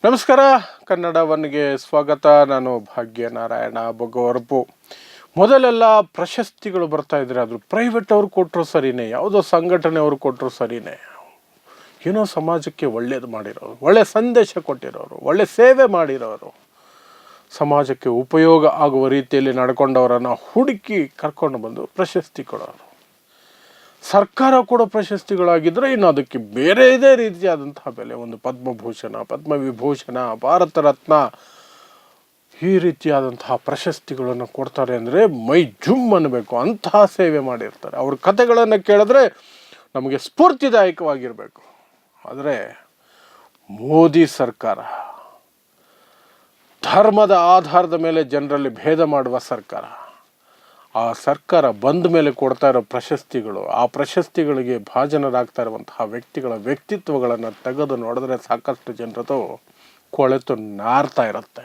ನಮಸ್ಕಾರ. ಕನ್ನಡ ಒನ್ಗೆ ಸ್ವಾಗತ. ನಾನು ಭಾಗ್ಯನಾರಾಯಣ ಬೊಗವರಪು. ಮೊದಲೆಲ್ಲ ಪ್ರಶಸ್ತಿಗಳು ಬರ್ತಾ ಇದ್ರೆ ಅದು ಪ್ರೈವೇಟ್ ಅವ್ರು ಕೊಟ್ಟರು ಸರಿನೇ, ಯಾವುದೋ ಸಂಘಟನೆ ಅವರು ಕೊಟ್ಟರು ಸರಿನೇ, ಏನೋ ಸಮಾಜಕ್ಕೆ ಒಳ್ಳೇದು ಮಾಡಿರೋರು, ಒಳ್ಳೆ ಸಂದೇಶ ಕೊಟ್ಟಿರೋರು, ಒಳ್ಳೆ ಸೇವೆ ಮಾಡಿರೋರು, ಸಮಾಜಕ್ಕೆ ಉಪಯೋಗ ಆಗುವ ರೀತಿಯಲ್ಲಿ ನಡ್ಕೊಂಡವರನ್ನು ಹುಡುಕಿ ಕರ್ಕೊಂಡು ಬಂದು ಪ್ರಶಸ್ತಿ ಕೊಡೋರು. ಸರ್ಕಾರ ಕೊಡೋ ಪ್ರಶಸ್ತಿಗಳಾಗಿದ್ದರೆ ಇನ್ನು ಅದಕ್ಕೆ ಬೇರೆ ಇದೇ ರೀತಿಯಾದಂತಹ ಬೆಲೆ. ಒಂದು ಪದ್ಮಭೂಷಣ, ಪದ್ಮವಿಭೂಷಣ, ಭಾರತ ರತ್ನ ಈ ರೀತಿಯಾದಂತಹ ಪ್ರಶಸ್ತಿಗಳನ್ನು ಕೊಡ್ತಾರೆ ಅಂದರೆ ಮೈ ಜುಮ್ ಅನ್ನಬೇಕು, ಅಂತಹ ಸೇವೆ ಮಾಡಿರ್ತಾರೆ. ಅವ್ರ ಕಥೆಗಳನ್ನು ಕೇಳಿದ್ರೆ ನಮಗೆ ಸ್ಫೂರ್ತಿದಾಯಕವಾಗಿರಬೇಕು. ಆದರೆ ಮೋದಿ ಸರ್ಕಾರ ಧರ್ಮದ ಆಧಾರದ ಮೇಲೆ ಜನರಲ್ಲಿ ಭೇದ ಮಾಡುವ ಸರ್ಕಾರ. ಆ ಸರ್ಕಾರ ಬಂದ ಮೇಲೆ ಕೊಡ್ತಾ ಇರೋ ಪ್ರಶಸ್ತಿಗಳು, ಆ ಪ್ರಶಸ್ತಿಗಳಿಗೆ ಭಾಜನರಾಗ್ತಾ ಇರುವಂತಹ ವ್ಯಕ್ತಿಗಳ ವ್ಯಕ್ತಿತ್ವಗಳನ್ನು ತೆಗೆದು ನೋಡಿದ್ರೆ ಸಾಕಷ್ಟು ಜನರದು ಕೊಳೆತು ನಾರ್ತಾ ಇರುತ್ತೆ.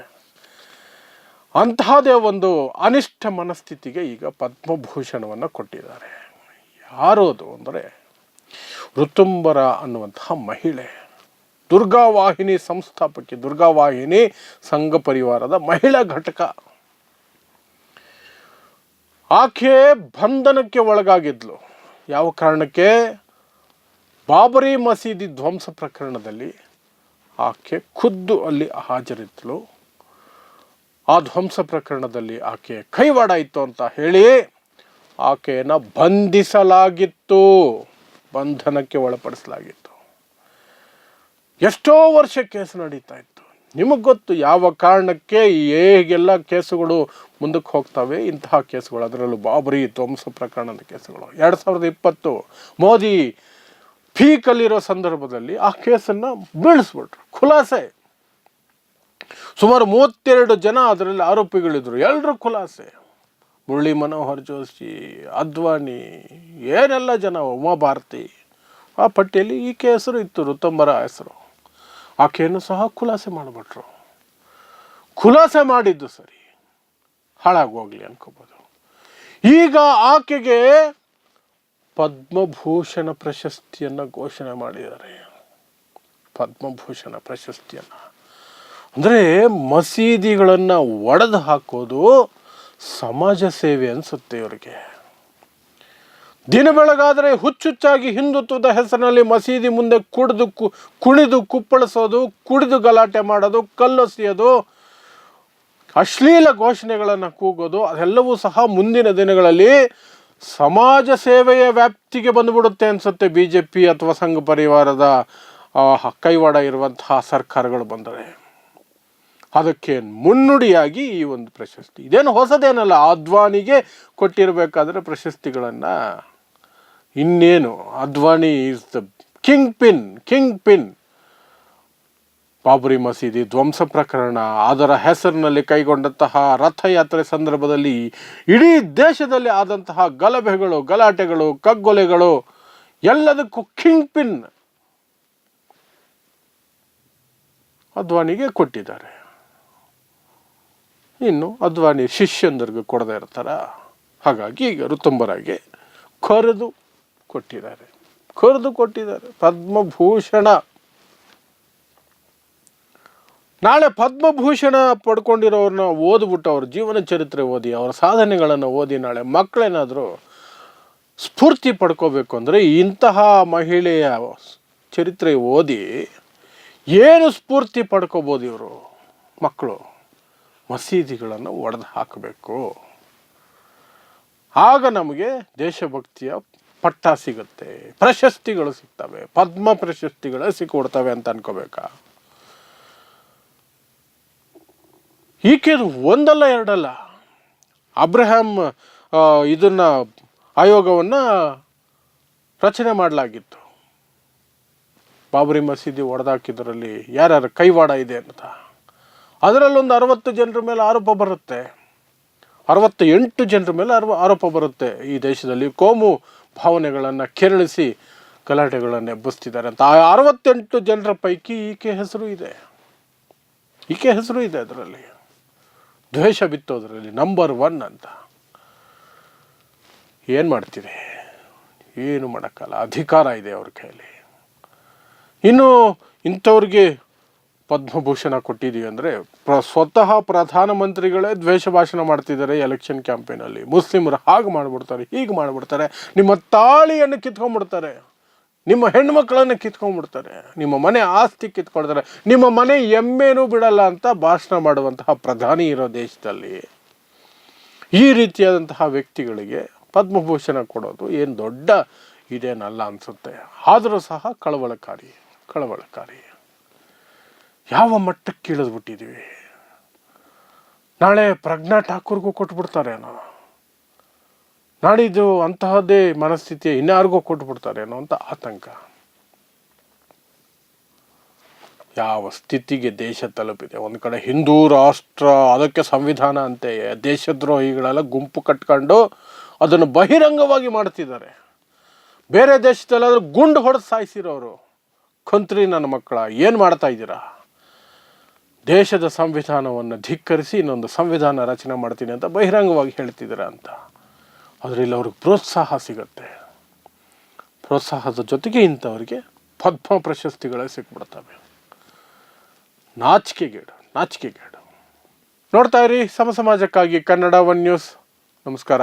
ಅಂತಹದೇ ಒಂದು ಅನಿಷ್ಟ ಮನಸ್ಥಿತಿಗೆ ಈಗ ಪದ್ಮಭೂಷಣವನ್ನು ಕೊಟ್ಟಿದ್ದಾರೆ. ಯಾರು ಅದು ಅಂದರೆ ಋತುಂಬರ ಅನ್ನುವಂತಹ ಮಹಿಳೆ, ದುರ್ಗಾವಾಹಿನಿ ಸಂಸ್ಥಾಪಕಿ, ದುರ್ಗಾವಾಹಿನಿ ಸಂಘ ಪರಿವಾರದ ಮಹಿಳಾ ಘಟಕ. ಆಕೆ ಬಂಧನಕ್ಕೆ ಒಳಗಾಗಿದ್ಲು. ಯಾವ ಕಾರಣಕ್ಕೆ? ಬಾಬರಿ ಮಸೀದಿ ಧ್ವಂಸ ಪ್ರಕರಣದಲ್ಲಿ ಆಕೆ ಖುದ್ದು ಅಲ್ಲಿ ಹಾಜರಿದ್ಲು. ಆ ಧ್ವಂಸ ಪ್ರಕರಣದಲ್ಲಿ ಆಕೆ ಕೈವಾಡ ಇತ್ತು ಅಂತ ಹೇಳಿ ಆಕೆಯನ್ನು ಬಂಧಿಸಲಾಗಿತ್ತು, ಬಂಧನಕ್ಕೆ ಒಳಪಡಿಸಲಾಗಿತ್ತು. ಎಷ್ಟೋ ವರ್ಷ ಕೇಸು ನಡೀತಾ ಇತ್ತು. ನಿಮಗೆ ಗೊತ್ತು ಯಾವ ಕಾರಣಕ್ಕೆ ಹೇಗೆಲ್ಲ ಕೇಸುಗಳು ಮುಂದಕ್ಕೆ ಹೋಗ್ತವೆ. ಇಂತಹ ಕೇಸುಗಳು, ಅದರಲ್ಲೂ ಬಾಬರಿ ಧ್ವಂಸ ಪ್ರಕರಣದ ಕೇಸುಗಳು 2020 ಮೋದಿ ಪೀಕಲ್ಲಿರೋ ಸಂದರ್ಭದಲ್ಲಿ ಆ ಕೇಸನ್ನು ಬೀಳಿಸ್ಬಿಟ್ರು. ಖುಲಾಸೆ. ಸುಮಾರು 32 ಜನ ಅದರಲ್ಲಿ ಆರೋಪಿಗಳಿದ್ರು, ಎಲ್ಲರೂ ಖುಲಾಸೆ. ಮುರಳಿ ಮನೋಹರ್ ಜೋಶಿ, ಅದ್ವಾನಿ, ಏನೆಲ್ಲ ಜನ, ಉಮಾ ಭಾರತಿ, ಆ ಪಟ್ಟಿಯಲ್ಲಿ ಈಕೆ ಹೆಸರು ಇತ್ತು, ಋತುಂಬರ ಹೆಸರು. ಆಕೆಯನ್ನು ಸಹ ಖುಲಾಸೆ ಮಾಡಿಬಿಟ್ರು. ಖುಲಾಸೆ ಮಾಡಿದ್ದು ಸರಿ, ಹಾಳಾಗೋಗ್ಲಿ ಅನ್ಕೋಬೋದು. ಈಗ ಆಕೆಗೆ ಪದ್ಮಭೂಷಣ ಪ್ರಶಸ್ತಿಯನ್ನು ಘೋಷಣೆ ಮಾಡಿದ್ದಾರೆ. ಪದ್ಮಭೂಷಣ ಪ್ರಶಸ್ತಿಯನ್ನು ಅಂದರೆ ಮಸೀದಿಗಳನ್ನು ಒಡೆದು ಹಾಕೋದು ಸಮಾಜ ಸೇವೆ ಅನಿಸುತ್ತೆ ಇವರಿಗೆ. ದಿನ ಬೆಳಗಾದರೆ ಹುಚ್ಚುಚ್ಚಾಗಿ ಹಿಂದುತ್ವದ ಹೆಸರಿನಲ್ಲಿ ಮಸೀದಿ ಮುಂದೆ ಕುಣಿದು ಕುಪ್ಪಳಿಸೋದು, ಕುಡಿದು ಗಲಾಟೆ ಮಾಡೋದು, ಕಲ್ಲೊಸೆಯೋದು, ಅಶ್ಲೀಲ ಘೋಷಣೆಗಳನ್ನು ಕೂಗೋದು, ಅದೆಲ್ಲವೂ ಸಹ ಮುಂದಿನ ದಿನಗಳಲ್ಲಿ ಸಮಾಜ ಸೇವೆಯ ವ್ಯಾಪ್ತಿಗೆ ಬಂದುಬಿಡುತ್ತೆ ಅನಿಸುತ್ತೆ. BJP ಅಥವಾ ಸಂಘ ಪರಿವಾರದ ಕೈವಾಡ ಇರುವಂತಹ ಸರ್ಕಾರಗಳು ಬಂದರೆ ಅದಕ್ಕೆ ಮುನ್ನುಡಿಯಾಗಿ ಈ ಒಂದು ಪ್ರಶಸ್ತಿ. ಇದೇನು ಹೊಸದೇನಲ್ಲ. ಅದ್ವಾನಿಗೆ ಕೊಟ್ಟಿರಬೇಕಾದ್ರೆ ಪ್ರಶಸ್ತಿಗಳನ್ನು ಇನ್ನೇನು, Advani is the king pin. Babri ಮಸೀದಿ ಧ್ವಂಸ ಪ್ರಕರಣ, ಅದರ ಹೆಸರಿನಲ್ಲಿ ಕೈಗೊಂಡಂತಹ ರಥಯಾತ್ರೆ ಸಂದರ್ಭದಲ್ಲಿ ಇಡೀ ದೇಶದಲ್ಲಿ ಆದಂತಹ ಗಲಭೆಗಳು, ಗಲಾಟೆಗಳು, ಕಗ್ಗೊಲೆಗಳು, ಎಲ್ಲದಕ್ಕೂ ಕಿಂಗ್ ಪಿನ್ ಅದ್ವಾನಿಗೆ ಕೊಟ್ಟಿದ್ದಾರೆ. ಇನ್ನು ಅದ್ವಾನಿ ಶಿಷ್ಯಂದರಿಗೂ ಕೊಡದೇ ಇರ್ತಾರ. ಹಾಗಾಗಿ ಈಗ ಋತುಂಬರಾಗೆ ಕರೆದು ಕೊಟ್ಟಿದ್ದಾರೆ ಪದ್ಮಭೂಷಣ. ನಾಳೆ ಪದ್ಮಭೂಷಣ ಪಡ್ಕೊಂಡಿರೋರನ್ನ ಓದ್ಬಿಟ್ಟು ಅವ್ರ ಜೀವನ ಚರಿತ್ರೆ ಓದಿ, ಅವರ ಸಾಧನೆಗಳನ್ನು ಓದಿ ನಾಳೆ ಮಕ್ಕಳೇನಾದರೂ ಸ್ಫೂರ್ತಿ ಪಡ್ಕೋಬೇಕು ಅಂದರೆ ಇಂತಹ ಮಹಿಳೆಯ ಚರಿತ್ರೆ ಓದಿ ಏನು ಸ್ಫೂರ್ತಿ ಪಡ್ಕೋಬೋದು ಇವರು ಮಕ್ಕಳು? ಮಸೀದಿಗಳನ್ನು ಒಡೆದು ಹಾಕಬೇಕು. ಆಗ ನಮಗೆ ದೇಶಭಕ್ತಿಯ ಪಟ್ಟ ಸಿಗುತ್ತೆ, ಪ್ರಶಸ್ತಿಗಳು ಸಿಗ್ತವೆ, ಪದ್ಮ ಪ್ರಶಸ್ತಿಗಳು ಸಿಕ್ಕೊಡ್ತವೆ ಅಂತ ಅನ್ಕೋಬೇಕಾ? ಈಕೆದು ಒಂದಲ್ಲ ಎರಡಲ್ಲ, ಅಬ್ರಹಾಂ ಇದನ್ನು ಆಯೋಗವನ್ನು ರಚನೆ ಮಾಡಲಾಗಿತ್ತು. ಬಾಬರಿ ಮಸೀದಿ ಒಡೆದಾಕಿದ್ರಲ್ಲಿ ಯಾರ್ಯಾರ ಕೈವಾಡ ಇದೆ ಅಂತ. ಅದರಲ್ಲೊಂದು 60 ಜನರ ಮೇಲೆ ಆರೋಪ ಬರುತ್ತೆ, 68 ಜನರ ಮೇಲೆ ಆರೋಪ ಬರುತ್ತೆ. ಈ ದೇಶದಲ್ಲಿ ಕೋಮು ಭಾವನೆಗಳನ್ನು ಕೆರಳಿಸಿ ಗಲಾಟೆಗಳನ್ನು ಎಬ್ಬಿಸ್ತಿದ್ದಾರೆ ಅಂತ. ಆ 68 ಜನರ ಪೈಕಿ ಈಕೆ ಹೆಸರು ಇದೆ ಅದರಲ್ಲಿ. ದ್ವೇಷ ಬಿತ್ತೋದ್ರಲ್ಲಿ ನಂಬರ್ 1 ಅಂತ. ಏನು ಮಾಡ್ತೀರಿ? ಏನು ಮಾಡೋಕ್ಕಲ್ಲ, ಅಧಿಕಾರ ಇದೆ ಅವ್ರ ಕೈಯಲ್ಲಿ. ಇನ್ನು ಇಂಥವ್ರಿಗೆ ಪದ್ಮಭೂಷಣ ಕೊಟ್ಟಿದ್ದೀವಿ ಅಂದರೆ ಸ್ವತಃ ಪ್ರಧಾನಮಂತ್ರಿಗಳೇ ದ್ವೇಷ ಭಾಷಣ ಮಾಡ್ತಿದ್ದಾರೆ ಎಲೆಕ್ಷನ್ ಕ್ಯಾಂಪೇನಲ್ಲಿ. ಮುಸ್ಲಿಮರು ಹಾಗೆ ಮಾಡಿಬಿಡ್ತಾರೆ, ಹೀಗೆ ಮಾಡಿಬಿಡ್ತಾರೆ, ನಿಮ್ಮ ತಾಳಿಯನ್ನು ಕಿತ್ಕೊಂಡ್ಬಿಡ್ತಾರೆ, ನಿಮ್ಮ ಹೆಣ್ಮಕ್ಳನ್ನು ಕಿತ್ಕೊಂಡ್ಬಿಡ್ತಾರೆ, ನಿಮ್ಮ ಮನೆ ಆಸ್ತಿ ಕಿತ್ಕೊಳ್ತಾರೆ, ನಿಮ್ಮ ಮನೆ ಎಮ್ಮೆನೂ ಬಿಡಲ್ಲ ಅಂತ ಭಾಷಣ ಮಾಡುವಂತಹ ಪ್ರಧಾನಿ ಇರೋ ದೇಶದಲ್ಲಿ ಈ ರೀತಿಯಾದಂತಹ ವ್ಯಕ್ತಿಗಳಿಗೆ ಪದ್ಮಭೂಷಣ ಕೊಡೋದು ಏನು ದೊಡ್ಡ ಇದೇನಲ್ಲ ಅನಿಸುತ್ತೆ. ಆದರೂ ಸಹ ಕಳವಳಕಾರಿ. ಯಾವ ಮಟ್ಟಕ್ಕೆ ಇಳಿದ್ಬಿಟ್ಟಿದ್ದೀವಿ. ನಾಳೆ ಪ್ರಜ್ಞಾ ಠಾಕೂರ್ಗೂ ಕೊಟ್ಬಿಡ್ತಾರೇನೋ, ನಾಡಿದ್ದು ಅಂತಹದ್ದೇ ಮನಸ್ಥಿತಿ ಇನ್ಯಾರಿಗೂ ಕೊಟ್ಬಿಡ್ತಾರೇನೋ ಅಂತ ಆತಂಕ. ಯಾವ ಸ್ಥಿತಿಗೆ ದೇಶ ತಲುಪಿದೆ. ಒಂದು ಕಡೆ ಹಿಂದೂ ರಾಷ್ಟ್ರ, ಅದಕ್ಕೆ ಸಂವಿಧಾನ ಅಂತೆ, ದೇಶದ್ರೋಹಿಗಳೆಲ್ಲ ಗುಂಪು ಕಟ್ಕೊಂಡು ಅದನ್ನು ಬಹಿರಂಗವಾಗಿ ಮಾಡ್ತಿದ್ದಾರೆ. ಬೇರೆ ದೇಶದಲ್ಲಾದ್ರೂ ಗುಂಡು ಹೊಡೆದು ಸಾಯಿಸಿರೋರು. ಕಂತ್ರಿ ನನ್ನ ಮಕ್ಕಳ, ಏನು ಮಾಡ್ತಾ ಇದ್ದೀರಾ? ದೇಶದ ಸಂವಿಧಾನವನ್ನು ಧಿಕ್ಕರಿಸಿ ಇನ್ನೊಂದು ಸಂವಿಧಾನ ರಚನೆ ಮಾಡ್ತೀನಿ ಅಂತ ಬಹಿರಂಗವಾಗಿ ಹೇಳ್ತಿದ್ದೀರಾ ಅಂತ. ಅದರಲ್ಲಿ ಅವ್ರಿಗೆ ಪ್ರೋತ್ಸಾಹ ಸಿಗುತ್ತೆ. ಪ್ರೋತ್ಸಾಹದ ಜೊತೆಗೆ ಇಂಥವ್ರಿಗೆ ಪದ್ಮ ಪ್ರಶಸ್ತಿಗಳೇ ಸಿಕ್ಬಿಡ್ತವೆ. ನಾಚಿಕೆಗೇಡು. ನೋಡ್ತಾ ಇರಿ ಸಮ ಸಮಾಜಕ್ಕಾಗಿ ಕನ್ನಡ 1 ನ್ಯೂಸ್. ನಮಸ್ಕಾರ.